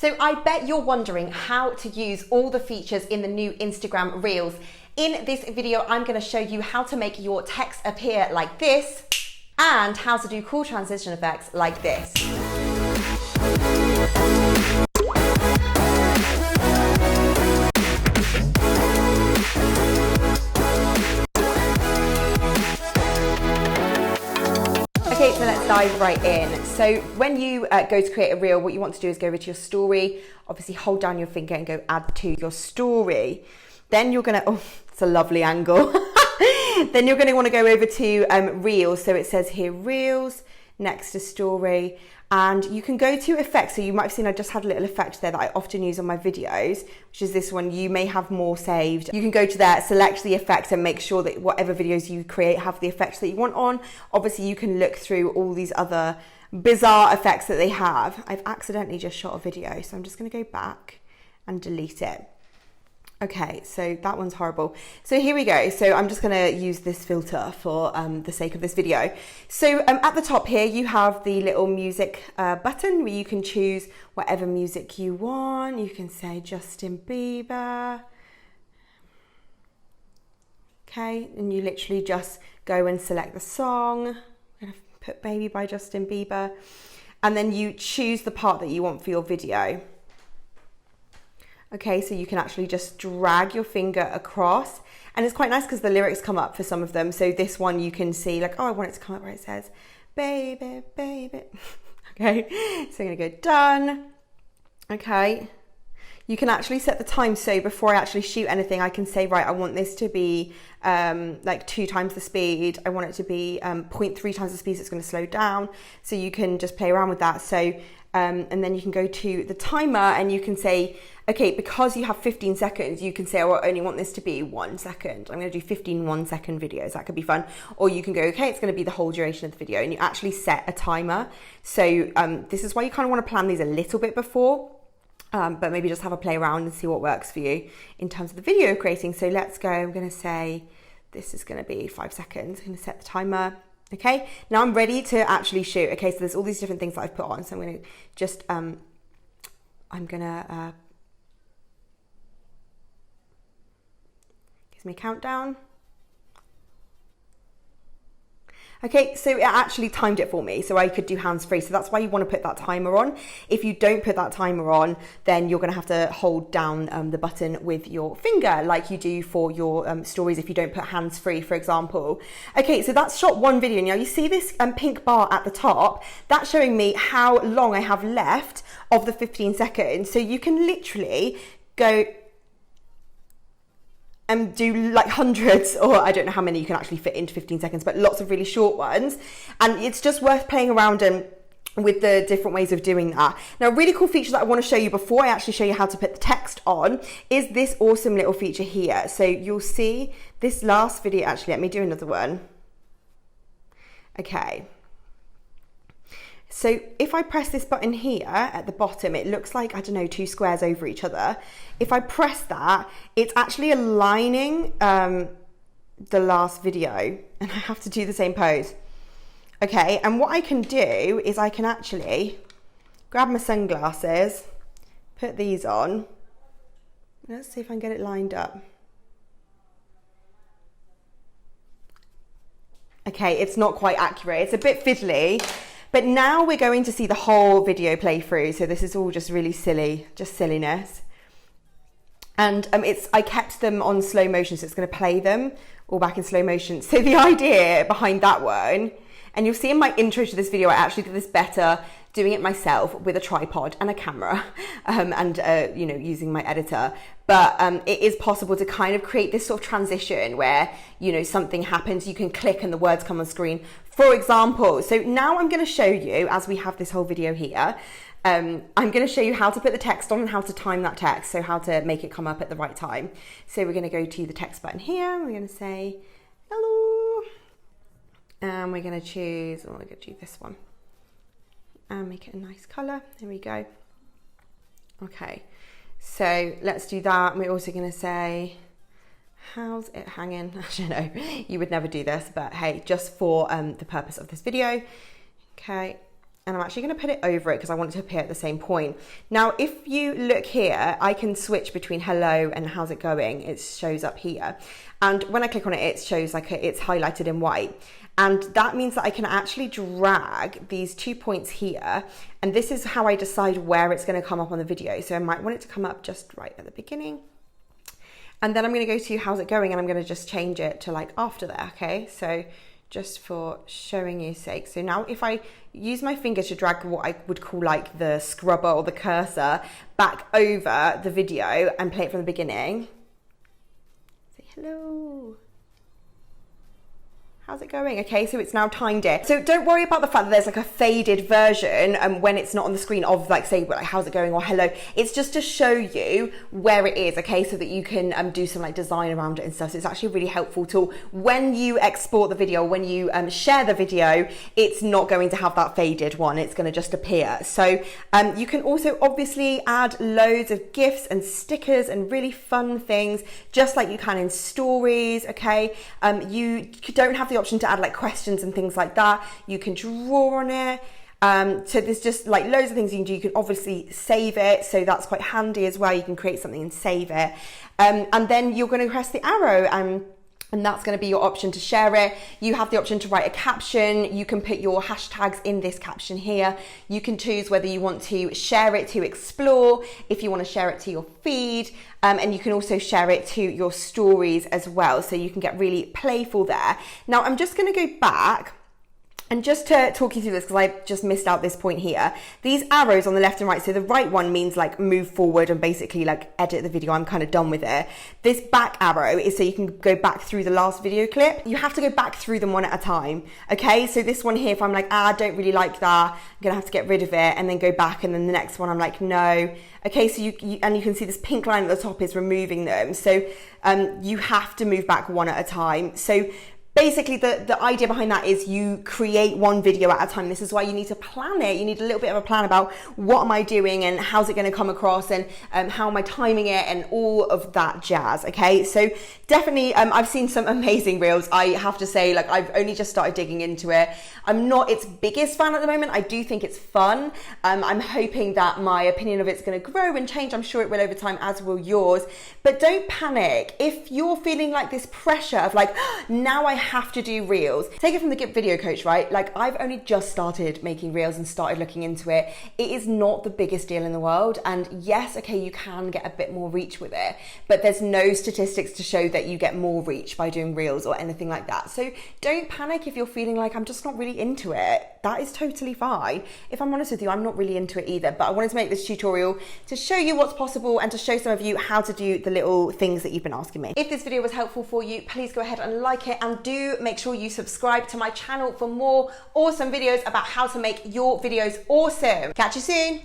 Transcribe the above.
So I bet you're wondering how to use all the features in the new Instagram Reels. In this video, I'm going to show you how to make your text appear like this and how to do cool transition effects like this. Okay, so let's dive right in. So when you go to create a reel, what you want to do is go over to your story, obviously hold down your finger and go add to your story. Then you're gonna, oh, it's a lovely angle. Then you're gonna wanna go over to Reels. So it says here, Reels, next to story. And you can go to effects. So you might have seen I just had a little effect there that I often use on my videos, which is this one. You may have more saved. You can go to there, select the effect and make sure that whatever videos you create have the effects that you want on. Obviously you can look through all these other bizarre effects that they have. I've accidentally just shot a video, so I'm just gonna go back and delete it. Okay, so that one's horrible. So here we go. So I'm just gonna use this filter for the sake of this video. So at the top here, you have the little music button where you can choose whatever music you want. You can say Justin Bieber. Okay, and you literally just go and select the song. I'm gonna put Baby by Justin Bieber. And then you choose the part that you want for your video. Okay, so you can actually just drag your finger across, and it's quite nice because the lyrics come up for some of them. So this one you can see like, oh, I want it to come up where it says, baby, baby. Okay, so I'm gonna go done. Okay, you can actually set the time. So before I actually shoot anything, I can say, right, I want this to be like 2 times the speed. I want it to be 0.3 times the speed, so it's gonna slow down. So you can just play around with that. So, and then you can go to the timer and you can say, okay, because you have 15 seconds, you can say, oh, I only want this to be 1 second. I'm gonna do 15 1-second videos. That could be fun. Or you can go, okay, it's gonna be the whole duration of the video, and you actually set a timer. So this is why you kind of wanna plan these a little bit before, but maybe just have a play around and see what works for you in terms of the video creating. So let's go, I'm gonna say, this is gonna be 5 seconds. I'm gonna set the timer. Okay, now I'm ready to actually shoot. Okay, so there's all these different things that I've put on. So I'm gonna just, gives me a countdown. Okay, so it actually timed it for me, so I could do hands-free. So that's why you want to put that timer on. If you don't put that timer on, then you're going to have to hold down the button with your finger like you do for your stories if you don't put hands-free, for example. Okay, so that's shot one video. Now you see this pink bar at the top, that's showing me how long I have left of the 15 seconds. So you can literally go and do like hundreds, or I don't know how many you can actually fit into 15 seconds, but lots of really short ones. And it's just worth playing around with the different ways of doing that. Now, a really cool feature that I want to show you before I actually show you how to put the text on is this awesome little feature here. So you'll see this last video, actually, let me do another one. Okay. So if I press this button here at the bottom, it looks like, I don't know, 2 squares over each other. If I press that, it's actually aligning the last video, and I have to do the same pose. Okay, and what I can do is I can actually grab my sunglasses, put these on. Let's see if I can get it lined up. Okay, it's not quite accurate. It's a bit fiddly. But now we're going to see the whole video play through. So this is all just really silly, just silliness. And I kept them on slow motion, so it's gonna play them all back in slow motion. So the idea behind that one, and you'll see in my intro to this video, I actually did this better doing it myself with a tripod and a camera and you know, using my editor. But it is possible to kind of create this sort of transition where, you know, something happens, you can click and the words come on screen, for example. So now I'm going to show you, as we have this whole video here, I'm going to show you how to put the text on and how to time that text, so how to make it come up at the right time. So we're going to go to the text button here, we're going to say hello, and we're going to choose, oh, we're going to do this one and make it a nice color. There we go. Okay, so let's do that. And we're also going to say, how's it hanging? I don't know, you would never do this, but hey, just for the purpose of this video. Okay, and I'm actually going to put it over it because I want it to appear at the same point. Now, if you look here, I can switch between hello and how's it going. It shows up here. And when I click on it, it shows like it's highlighted in white. And that means that I can actually drag these 2 points here. And this is how I decide where it's going to come up on the video. So I might want it to come up just right at the beginning. And then I'm going to go to how's it going, and I'm going to just change it to like after there. Okay, so just for showing you sake. So now if I use my finger to drag what I would call like the scrubber or the cursor back over the video and play it from the beginning. Say hello. How's it going? Okay, so it's now timed it. So don't worry about the fact that there's like a faded version when it's not on the screen of like say like how's it going or hello. It's just to show you where it is, okay, so that you can do some like design around it and stuff. So it's actually a really helpful tool. When you export the video, when you share the video, it's not going to have that faded one. It's going to just appear. So you can also obviously add loads of GIFs and stickers and really fun things, just like you can in stories, okay? You don't have the option to add like questions and things like that. You can draw on it. So there's just like loads of things you can do. You can obviously save it, so that's quite handy as well. You can create something and save it, and then you're going to press the arrow and that's going to be your option to share it. You have the option to write a caption. You can put your hashtags in this caption here. You can choose whether you want to share it to explore, if you want to share it to your feed, and you can also share it to your stories as well. So you can get really playful there. Now I'm just going to go back. And just to talk you through this, because I just missed out this point here, these arrows on the left and right, so the right one means like move forward and basically like edit the video, I'm kind of done with it. This back arrow is so you can go back through the last video clip. You have to go back through them one at a time, okay? So this one here, if I'm like, I don't really like that, I'm gonna have to get rid of it, and then go back, and then the next one I'm like, no. Okay, so you can see this pink line at the top is removing them. So you have to move back one at a time. So basically, the idea behind that is you create one video at a time. This is why you need to plan it. You need a little bit of a plan about what am I doing and how's it going to come across and how am I timing it and all of that jazz, okay? So definitely, I've seen some amazing reels. I have to say, like, I've only just started digging into it. I'm not its biggest fan at the moment. I do think it's fun. I'm hoping that my opinion of it's going to grow and change. I'm sure it will over time, as will yours. But don't panic. If you're feeling like this pressure of like, now I have to do reels. Take it from the Get Video Coach, right? Like, I've only just started making reels and started looking into it. It is not the biggest deal in the world. And yes, okay, you can get a bit more reach with it, but there's no statistics to show that you get more reach by doing reels or anything like that. So don't panic if you're feeling like I'm just not really into it. That is totally fine. If I'm honest with you, I'm not really into it either, but I wanted to make this tutorial to show you what's possible and to show some of you how to do the little things that you've been asking me. If this video was helpful for you, please go ahead and like it, and do make sure you subscribe to my channel for more awesome videos about how to make your videos awesome. Catch you soon.